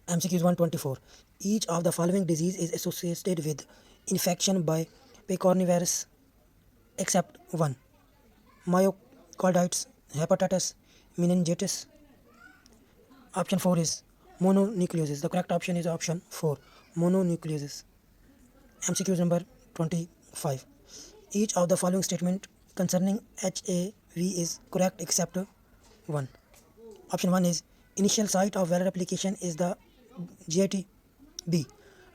MCQs 124. Each of the following disease is associated with infection by picornavirus except one: myocarditis, hepatitis, meningitis. Option 4 is mononucleosis. The correct option is option 4, mononucleosis. MCQ number 25. Each of the following statement concerning HAV is correct except one. Option 1 is initial site of viral application is the GIT. B.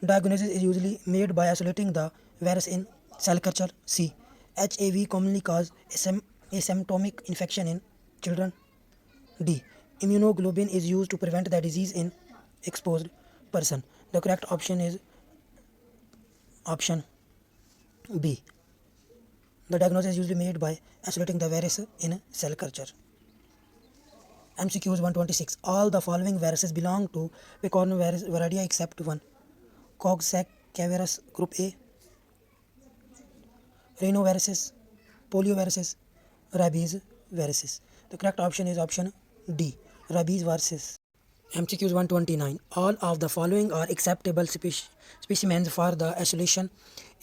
Diagnosis is usually made by isolating the virus in cell culture. C. HAV commonly cause asymptomatic infection in children. D. Immunoglobulin is used to prevent the disease in exposed person. The correct option is option B. The diagnosis is usually made by isolating the virus in cell culture. MCQs 126. All the following viruses belong to picornavirus variety except one: Coxsackie group A, rhinoviruses, polioviruses, rabies viruses. The correct option is option D, rabies viruses. MCQs 129. All of the following are acceptable specimens for the isolation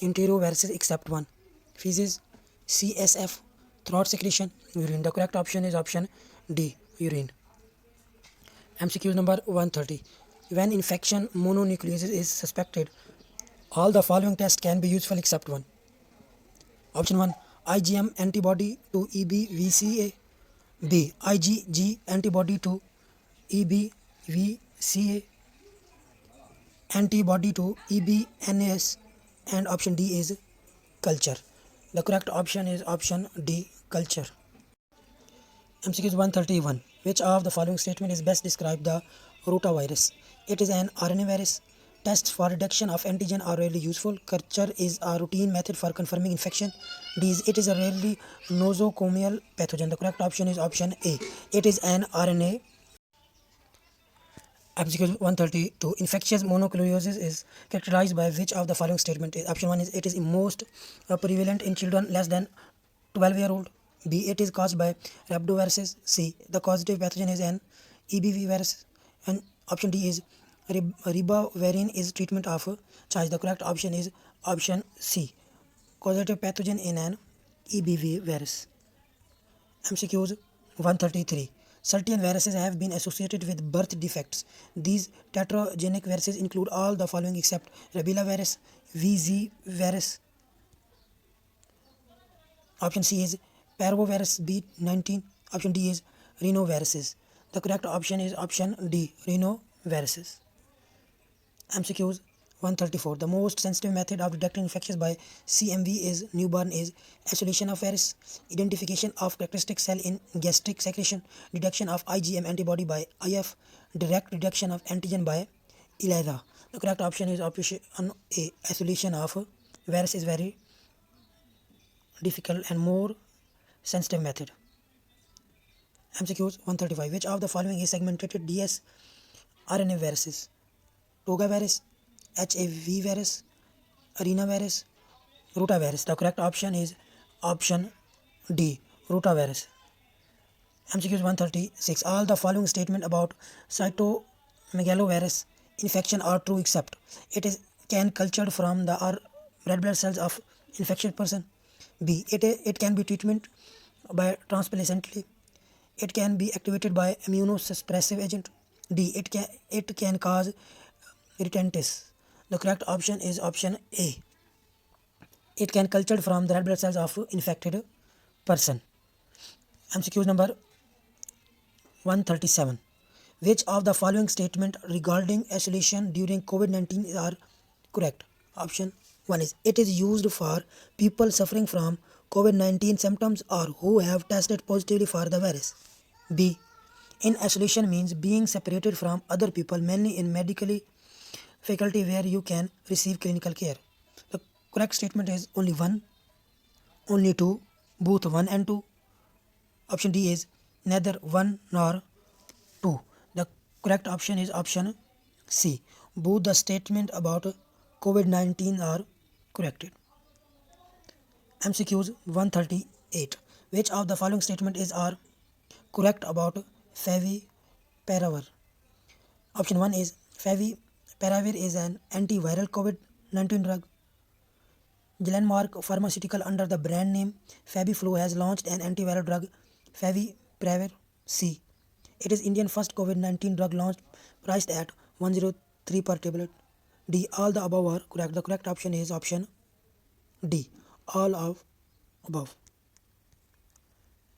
enteroviruses except one: feces, CSF, throat secretion, urine. The correct option is option D, urine. MCQ number 130. When infection mononucleosis is suspected, all the following tests can be useful except one. Option 1, IgM antibody to EBVCA. B, IgG antibody to EBVCA, antibody to EBNAS, and option D is culture. The correct option is option D, culture. MCQ 131. Which of the following statement is best describe the rotavirus? It is an RNA virus. Tests for detection of antigen are rarely useful. Culture is a routine method for confirming infection. D is it is a rarely nosocomial pathogen. The correct option is option A. It is an RNA. MCQ 132. Infectious mononucleosis is characterized by which of the following statement? Option 1 is it is most prevalent in children less than 12-year-old. B. It is caused by rhabdoviruses. C. The causative pathogen is an EBV virus. And option D is ribavirin is treatment of choice. The correct option is option C, causative pathogen in an EBV virus. MCQs 133. Certain viruses have been associated with birth defects. These tetragenic viruses include all the following except Rubella virus, VZ virus. Option C is parvovirus B19. Option D is rhinoviruses. The correct option is option D, rhinoviruses. MCQs 134. The most sensitive method of detecting infections by CMV is newborn is isolation of virus, identification of characteristic cell in gastric secretion, detection of IgM antibody by IF, direct detection of antigen by ELISA. The correct option is option A. Isolation of virus is very difficult and more sensitive method. MCQs 135. Which of the following is segmented DS RNA viruses? Toga virus, HAV virus, arena virus, rotavirus. The correct option is option D, rotavirus. MCQs 136. All the following statement about cytomegalovirus infection are true except it is can cultured from the red blood cells of infected person. B. It can be treatment by transplantally. It can be activated by immunosuppressive agent. D. It can cause retinitis. The correct option is option A. It can cultured from the red blood cells of infected person. MCQ number 137. Which of the following statement regarding isolation during COVID-19 are correct? Option 1 is it is used for people suffering from COVID-19 symptoms or who have tested positively for the virus. B. In isolation means being separated from other people, mainly in medically faculty where you can receive clinical care. The correct statement is only one, only two, both 1 and 2. Option D is neither 1 nor 2. The correct option is option C. Both the statement about COVID-19 are corrected. MCQs 138. Which of the following statement is are correct about favipiravir? Option 1 is Favipiravir is an antiviral COVID-19 drug. Glenmark Pharmaceutical, under the brand name FabiFlu, has launched an antiviral drug, Favipiravir C. It is Indian first COVID-19 drug launched, priced at 103 per tablet. D. All the above are correct. The correct option is option D. All of above.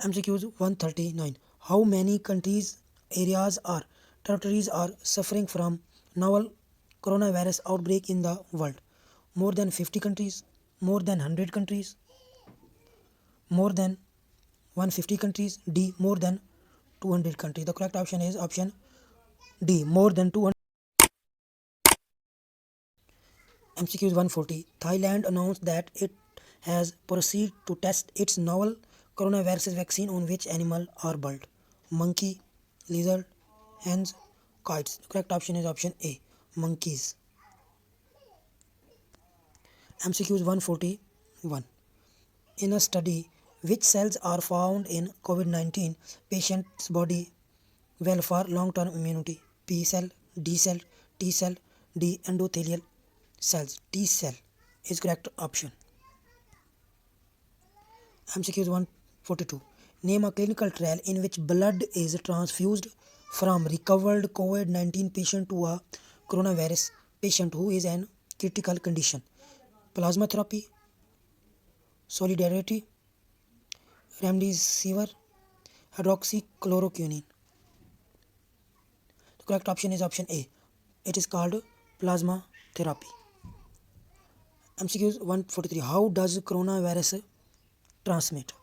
MCQs 139. How many countries, areas, or territories are suffering from novel coronavirus outbreak in the world? More than 50 countries, more than 100 countries, more than 150 countries, D. More than 200 countries. The correct option is option D. More than 200. MCQs 140. Thailand announced that it has proceeded to test its novel coronavirus vaccine on which animal or bird? Monkey, lizard, hens, kites. The correct option is option A. Monkeys. MCQs 141. In a study, which cells are found in COVID-19 patient's body well for long-term immunity? P cell, D cell, T cell, D endothelial cells. T cell is correct option. MCQs 142. Name a clinical trial in which blood is transfused from recovered COVID-19 patient to a coronavirus patient who is in critical condition. Plasma therapy, solidarity, remdesivir, hydroxychloroquine. The correct option is option A. It is called plasma therapy. MCQs 143. How does coronavirus transmit?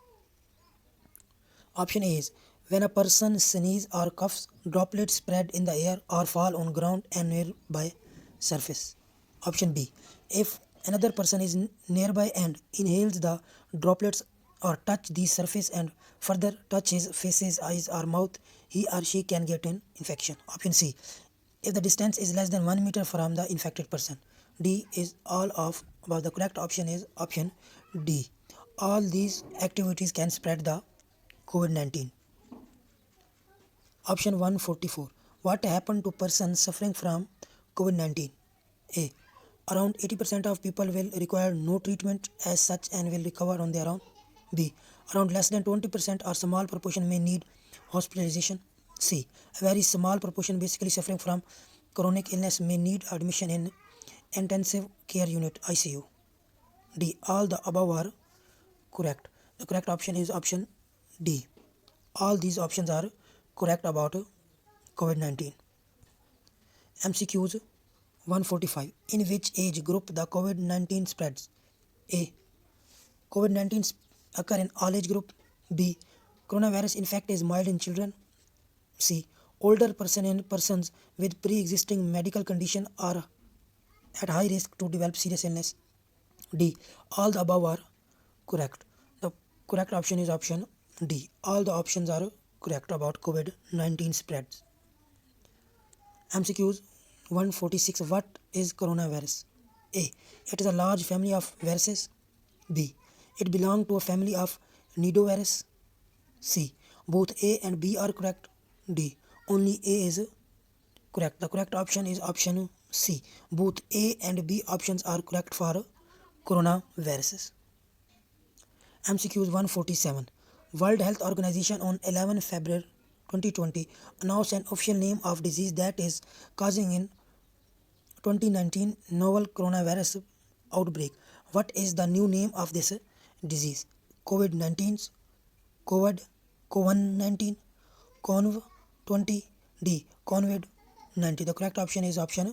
Option A is when a person sneezes or coughs, droplets spread in the air or fall on ground and nearby surface. Option B. If another person is nearby and inhales the droplets or touch the surface and further touch his face, eyes or mouth, he or she can get an infection. Option C. If the distance is less than 1 meter from the infected person. D is all of above. The correct option is option D. All these activities can spread the COVID-19. Option 144. What happened to persons suffering from COVID-19? A. Around 80% of people will require no treatment as such and will recover on their own. B. Around less than 20% or small proportion may need hospitalization. C. A very small proportion basically suffering from chronic illness may need admission in intensive care unit ICU. D. All the above are correct. The correct option is option D. All these options are correct about COVID-19. MCQs 145. In which age group the COVID-19 spreads? A. COVID-19 occur in all age group. B. Coronavirus infect is mild in children. C. Older person and persons with pre-existing medical condition are at high risk to develop serious illness. D. All the above are correct. The correct option is option D. All the options are correct about COVID-19 spreads. MCQs 146. What is coronavirus? A. It is a large family of viruses. B. It belongs to a family of nidovirus. C. Both A and B are correct. D. Only A is correct. The correct option is option C. Both A and B options are correct for coronaviruses. MCQs 147. World Health Organization on 11 February 2020 announced an official name of disease that is causing in 2019 novel coronavirus outbreak. What is the new name of this disease? COVID-19, COVID-19, CONV-20, D, COVID-19. The correct option is option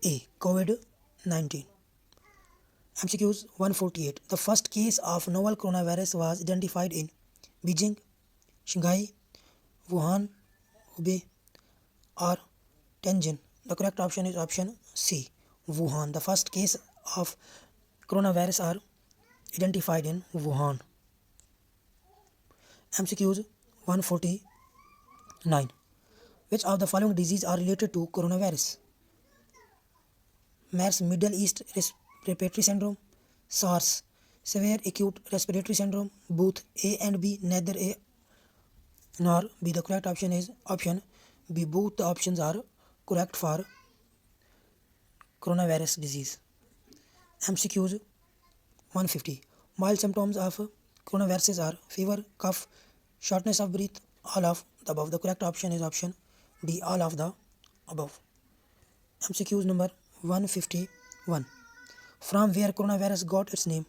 A, COVID-19. MCQs 148. The first case of novel coronavirus was identified in Beijing, Shanghai, Wuhan, Hubei, or Tianjin. The correct option is option C, Wuhan. The first case of coronavirus are identified in Wuhan. MCQs 149. Which of the following diseases are related to coronavirus? MERS, Middle East Respiratory Syndrome, SARS, Severe Acute Respiratory Syndrome, both A and B, neither A nor B. The correct option is option B. Both the options are correct for coronavirus disease. MCQs 150. Mild symptoms of coronaviruses are fever, cough, shortness of breath, all of the above. The correct option is option D, all of the above. MCQs number 151. From where coronavirus got its name?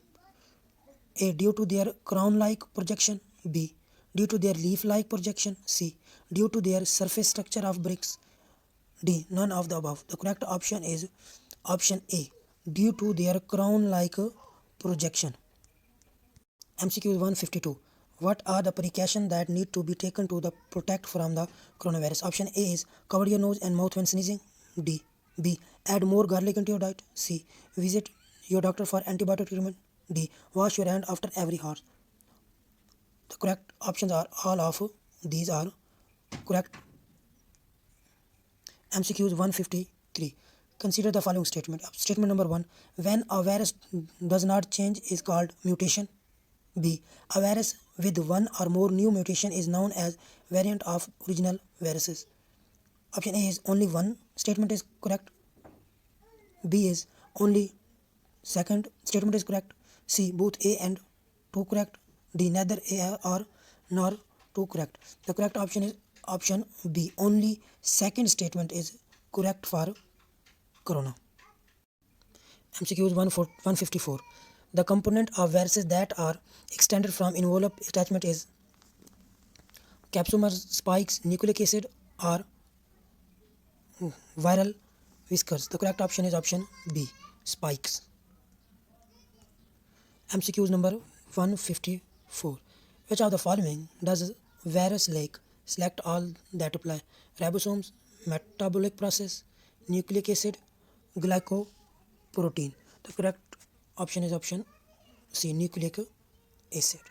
A. Due to their crown-like projection. B. Due to their leaf-like projection. C. Due to their surface structure of bricks. D. None of the above. The correct option is option A. Due to their crown-like projection. MCQ 152. What are the precautions that need to be taken to protect from the coronavirus? Option A is cover your nose and mouth when sneezing. D. B. Add more garlic into your diet. C. Visit your doctor for antibiotic treatment. D. Wash your hand after every hour. The correct options are all of these are correct. MCQs 153. Consider the following statement. Statement number 1. When a virus does not change is called mutation. B. A virus with one or more new mutation is known as variant of original viruses. Option A is only one statement is correct. B is only second statement is correct. C. Both A and 2 correct. D. Neither A or nor 2 correct. The correct option is option B. Only second statement is correct for corona. MCQs 154. The component of viruses that are extended from envelope attachment is capsomer, spikes, nucleic acid, or viral whiskers. The correct option is option B. Spikes. MCQs number 154. Which of the following does virus like? Select all that apply. Ribosomes, metabolic process, nucleic acid, glycoprotein. The correct option is option C. Nucleic acid.